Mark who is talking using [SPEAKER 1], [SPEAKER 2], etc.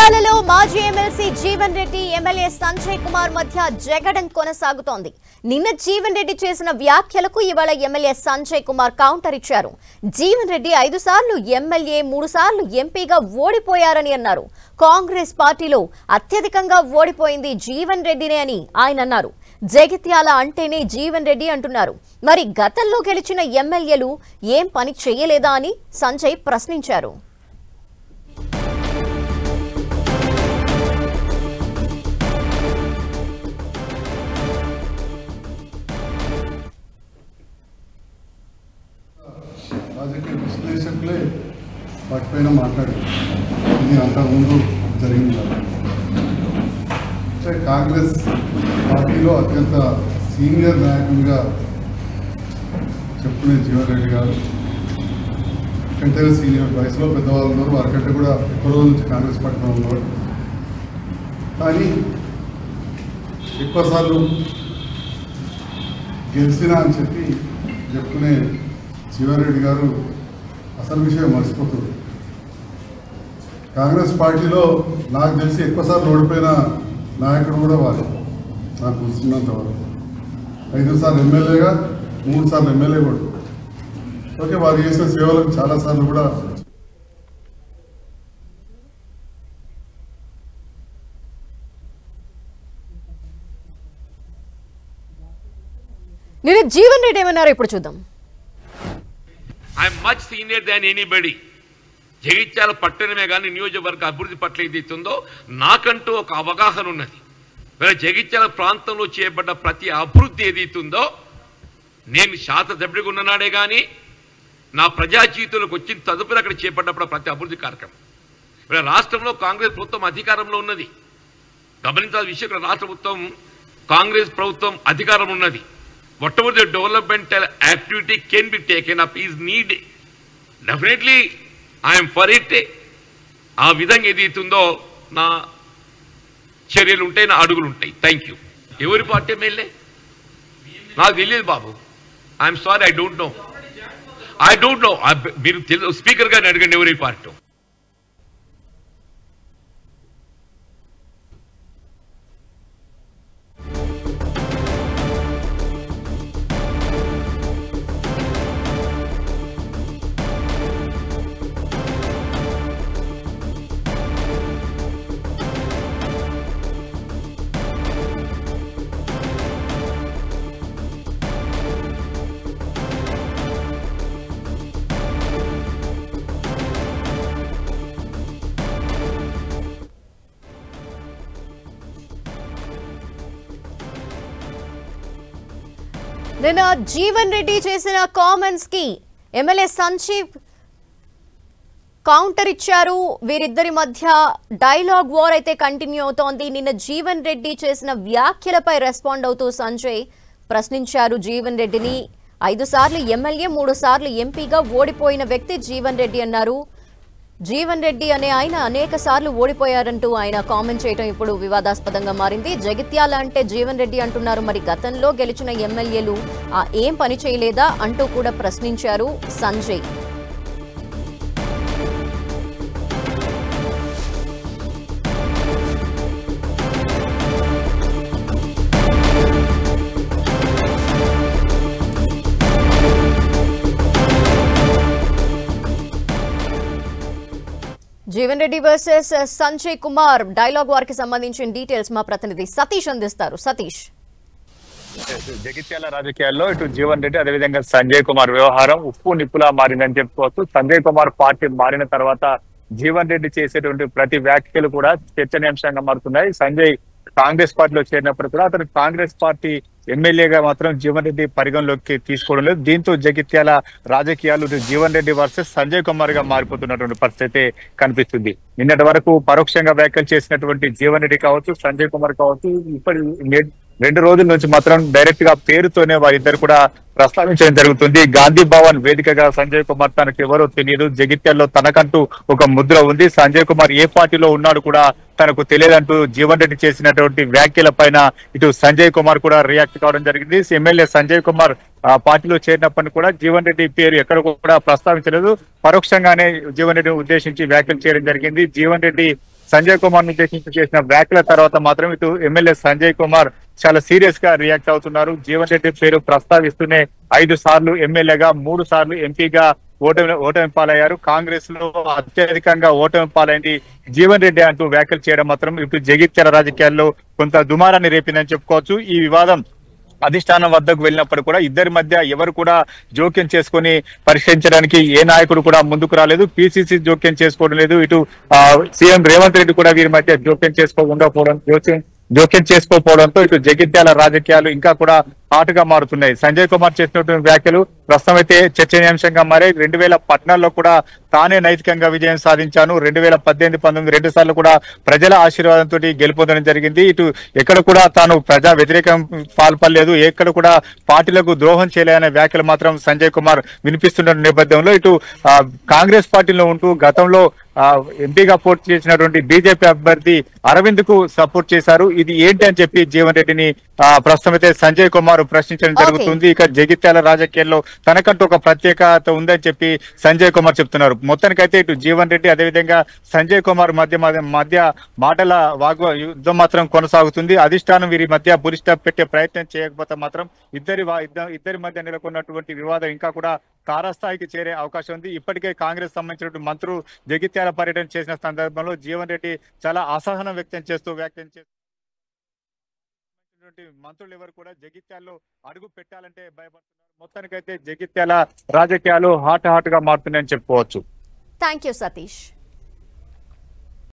[SPEAKER 1] జగిత్యాలలో మాజీ MLC Jeevan Reddy MLA Sanjay Kumar మధ్య జగడం కొనసాగుతోంది. నిన్న జీవన్ రెడ్డి చేసిన వ్యాఖ్యలకు ఇవాళ ఎమ్మెల్యే సంజయ్ కుమార్ కౌంటర్ ఇచ్చారు. జీవన్ రెడ్డి 5 సార్లు ఎమ్మెల్యే 3 సార్లు ఎంపీగా ఓడిపోయారని అన్నారు. కాంగ్రెస్ పార్టీలో అత్యధికంగా ఓడిపోయింది జీవన్ రెడ్డినే అని ఆయన అన్నారు. జగిత్యాల అంటేనే జీవన్ రెడ్డి అంటున్నారు. మరి గతంలో గెలిచిన ఎమ్మెల్యేలు ఏం పని చేయలేదా అని సంజయ్ ప్రశ్నించారు.
[SPEAKER 2] రాజకీయ విశ్లేషకులే వాటిపైన మాట్లాడారు. ఇది అంతకుముందు జరిగింది కదా. అంటే కాంగ్రెస్ పార్టీలో అత్యంత సీనియర్ నాయకునిగా చెప్పుకునే జీవన్ రెడ్డి గారు కంటే సీనియర్ వయసులో పెద్దవాళ్ళు ఉన్నారు. వారికంటే కూడా ఎక్కువ రోజుల నుంచి కాంగ్రెస్ పార్టీలో ఉన్నారు. కానీ ఎక్కువసార్లు గెలిచినా అని చెప్పి చెప్పుకునే జీవన్ రెడ్డి గారు అసలు విషయం మర్చిపోతుంది. కాంగ్రెస్ పార్టీలో నాకు తెలిసి ఎక్కువసార్లు ఓడిపోయిన నాయకుడు కూడా వారు. నాకు గుర్తున్నంత వరకు 5 సార్లు ఎమ్మెల్యేగా 3 సార్లు ఎమ్మెల్యే కూడా. ఓకే, వారు చేసే సేవలకు చాలాసార్లు కూడా
[SPEAKER 1] నేను జీవన్ రెడ్డి ఏమన్నారో ఇప్పుడు చూద్దాం.
[SPEAKER 3] I'm much senior than anybody. Jagtial పట్టణమే కానీ నియోజకవర్గ అభివృద్ధి పట్ల ఏదైతుందో నాకంటూ ఒక అవగాహన ఉన్నది. మరి జగిత్యాల ప్రాంతంలో చేయబడ్డ ప్రతి అభివృద్ధి ఏదైతుందో నేను శాసనసభ్యుడిగా ఉన్ననాడే కానీ నా ప్రజా జీవితంలోకి వచ్చిన తదుపరి అక్కడ చేపట్టినప్పుడు ప్రతి అభివృద్ధి కార్యక్రమం. మరి రాష్ట్రంలో కాంగ్రెస్ ప్రభుత్వం అధికారంలో ఉన్నది. గమనించాల్సిన విషయం, రాష్ట్ర ప్రభుత్వం కాంగ్రెస్ ప్రభుత్వం అధికారం ఉన్నది. whatever the developmental activity can be taken up is needed. Definitely I am for it. ఆ విధంగా ఏదైతుందో నా చర్యలు ఉంటాయి, నా అడుగులు ఉంటాయి. Thank you. ఎవరి పార్టీ ఎమ్మెల్యే నాకు తెలియదు బాబు. I'm sorry, I don't know. మీరు స్పీకర్ గారిని అడగండి ఎవరి పార్టీ.
[SPEAKER 1] నిన్న జీవన్ రెడ్డి చేసిన కామెంట్స్ కి ఎమ్మెల్యే సంజయ్ కౌంటర్ ఇచ్చారు. వీరిద్దరి మధ్య డైలాగ్ వార్ అయితే కంటిన్యూ అవుతోంది. నిన్న జీవన్ రెడ్డి చేసిన వ్యాఖ్యలపై రెస్పాండ్ అవుతూ సంజయ్ ప్రశ్నించారు జీవన్ రెడ్డిని. 5 సార్లు ఎమ్మెల్యే 3 సార్లు ఎంపీగా ఓడిపోయిన వ్యక్తి జీవన్ రెడ్డి అన్నారు. జీవన్ రెడ్డి అనే ఆయన అనేక సార్లు ఓడిపోయారంటూ ఆయన కామెంట్ చేయడం ఇప్పుడు వివాదాస్పదంగా మారింది. జగిత్యాల అంటే జీవన్ రెడ్డి అంటున్నారు. మరి గతంలో గెలిచిన ఎమ్మెల్యేలు ఏం పని చేయలేదా అంటూ కూడా ప్రశ్నించారు Sanjay. Jeevan Reddy versus Sanjay Kumar dialogue war కి సంబంధించిన డీటెయిల్స్ మా ప్రతినిధి సతీష్ అందిస్తారు. సతీష్,
[SPEAKER 4] జగిత్యాల రాజకీయాల్లో ఇటు జీవన్ రెడ్డి అదేవిధంగా సంజయ్ కుమార్ వ్యవహారం ఉప్పు నిప్పులా మారిందని చెప్పుకోవచ్చు. సంజయ్ కుమార్ పార్టీ మారిన తర్వాత జీవన్ రెడ్డి చేసేటువంటి ప్రతి వ్యాఖ్యలు కూడా చర్చనీయాంశంగా మారుతున్నాయి. సంజయ్ కాంగ్రెస్ పార్టీలో చేరినప్పుడు కూడా అతను కాంగ్రెస్ పార్టీ ఎమ్మెల్యేగా మాత్రం జీవన్ రెడ్డి పరిగణలోకి తీసుకోవడం లేదు. దీంతో జగిత్యాల రాజకీయాలు జీవన్ రెడ్డి వర్సెస్ సంజయ్ కుమార్ గా మారిపోతున్నటువంటి పరిస్థితి కనిపిస్తుంది. నిన్నటి వరకు పరోక్షంగా వ్యాఖ్యలు చేసినటువంటి జీవన్ రెడ్డి కావచ్చు, సంజయ్ కుమార్ కావచ్చు, ఇప్పటి 2 రోజుల నుంచి మాత్రం డైరెక్ట్ గా పేరుతోనే వారిద్దరు కూడా ప్రస్తావించడం జరుగుతుంది. గాంధీ భవన్ వేదికగా సంజయ్ కుమార్ తనకు ఎవరో తెలియదు, జగిత్యాల్లో తనకంటూ ఒక ముద్ర ఉంది, సంజయ్ కుమార్ ఏ పార్టీలో ఉన్నాడు కూడా తనకు తెలియదంటూ జీవన్ రెడ్డి చేసినటువంటి వ్యాఖ్యల పైన ఇటు సంజయ్ కుమార్ కూడా రియాక్ట్ కావడం జరిగింది. ఎమ్మెల్యే సంజయ్ కుమార్ పార్టీలో చేరినప్పటిని కూడా జీవన్ రెడ్డి పేరు ఎక్కడ కూడా ప్రస్తావించలేదు. పరోక్షంగానే జీవన్ రెడ్డిని ఉద్దేశించి వ్యాఖ్యలు చేయడం జరిగింది. జీవన్ రెడ్డి సంజయ్ కుమార్ ఉద్దేశించి చేసిన వ్యాఖ్యల తర్వాత మాత్రం ఇటు ఎమ్మెల్యే సంజయ్ కుమార్ చాలా సీరియస్ గా రియాక్ట్ అవుతున్నారు. జీవన్ రెడ్డి పేరు ప్రస్తావిస్తూనే 5 సార్లు ఎమ్మెల్యేగా 3 సార్లు ఎంపీగా ఓటమి పాలయ్యారు. కాంగ్రెస్ లో అత్యధికంగా ఓటమి పాలైంది జీవన్ రెడ్డి అంటూ వ్యాఖ్యలు చేయడం మాత్రం ఇటు జగిత్యాల రాజకీయాల్లో కొంత దుమారాన్ని రేపిందని చెప్పుకోవచ్చు. ఈ వివాదం అధిష్టానం వద్దకు వెళ్ళినప్పుడు కూడా ఇద్దరి మధ్య ఎవరు కూడా జోక్యం చేసుకొని పరిష్కరించడానికి ఏ నాయకుడు కూడా ముందుకు రాలేదు. పిసిసి జోక్యం చేసుకోవడం లేదు. ఇటు సీఎం రేవంత్ రెడ్డి కూడా వీరి మధ్య జోక్యం చేసుకోకపోవడంతో ఇటు జగిత్యాల రాజకీయాలు ఇంకా కూడా హాటుగా మారుతున్నాయి. సంజయ్ కుమార్ చేసినటువంటి వ్యాఖ్యలు ప్రస్తుతం అయితే చర్చనీయాంశంగా మారాయి. 2014లో కూడా తానే నైతికంగా విజయం సాధించాను, 2018, 19 2 సార్లు కూడా ప్రజల ఆశీర్వాదంతో గెలుపొందడం జరిగింది. ఇటు ఎక్కడ కూడా తాను ప్రజా వ్యతిరేకం పాల్పడలేదు, ఎక్కడ కూడా పార్టీలకు ద్రోహం చేయలేదనే వ్యాఖ్యలు మాత్రం సంజయ్ కుమార్ వినిపిస్తున్న నేపథ్యంలో ఇటు కాంగ్రెస్ పార్టీలో ఉంటూ గతంలో ఎంపీగా పోటీ చేసినటువంటి బీజేపీ అభ్యర్థి అరవింద్ కు సపోర్ట్ చేశారు. ఇది ఏంటి అని చెప్పి జీవన్ రెడ్డిని ప్రస్తుతం అయితే సంజయ్ కుమార్ ప్రశ్నించడం జరుగుతుంది. ఇక జగిత్యాల రాజకీయాల్లో తనకంటూ ఒక ప్రత్యేకత ఉందని చెప్పి సంజయ్ కుమార్ చెప్తున్నారు. మొత్తానికైతే ఇటు జీవన్ రెడ్డి అదేవిధంగా సంజయ్ కుమార్ మధ్య మాటల యుద్ధం మాత్రం కొనసాగుతుంది. అధిష్టానం వీరి మధ్య పులి స్టాప్ పెట్టే ప్రయత్నం చేయకపోతే మాత్రం ఇద్దరి మధ్య నెలకొన్నటువంటి వివాదం ఇంకా కూడా తారాస్థాయికి చేరే అవకాశం ఉంది. ఇప్పటికే కాంగ్రెస్ సంబంధించినటువంటి మంత్రులు జగిత్యాల పర్యటన చేసిన సందర్భంలో జీవన్ రెడ్డి చాలా అసహనం వ్యక్తం చేస్తూ మంత్రులు ఎవరు కూడా జగిత్యాల్లో అడుగు పెట్టాలంటే భయపడుతున్నారు. మొత్తానికైతే జగిత్యాల రాజకీయాలు హాట్ గా మారుతున్నాయని చెప్పుకోవచ్చు.
[SPEAKER 1] Thank you Satish.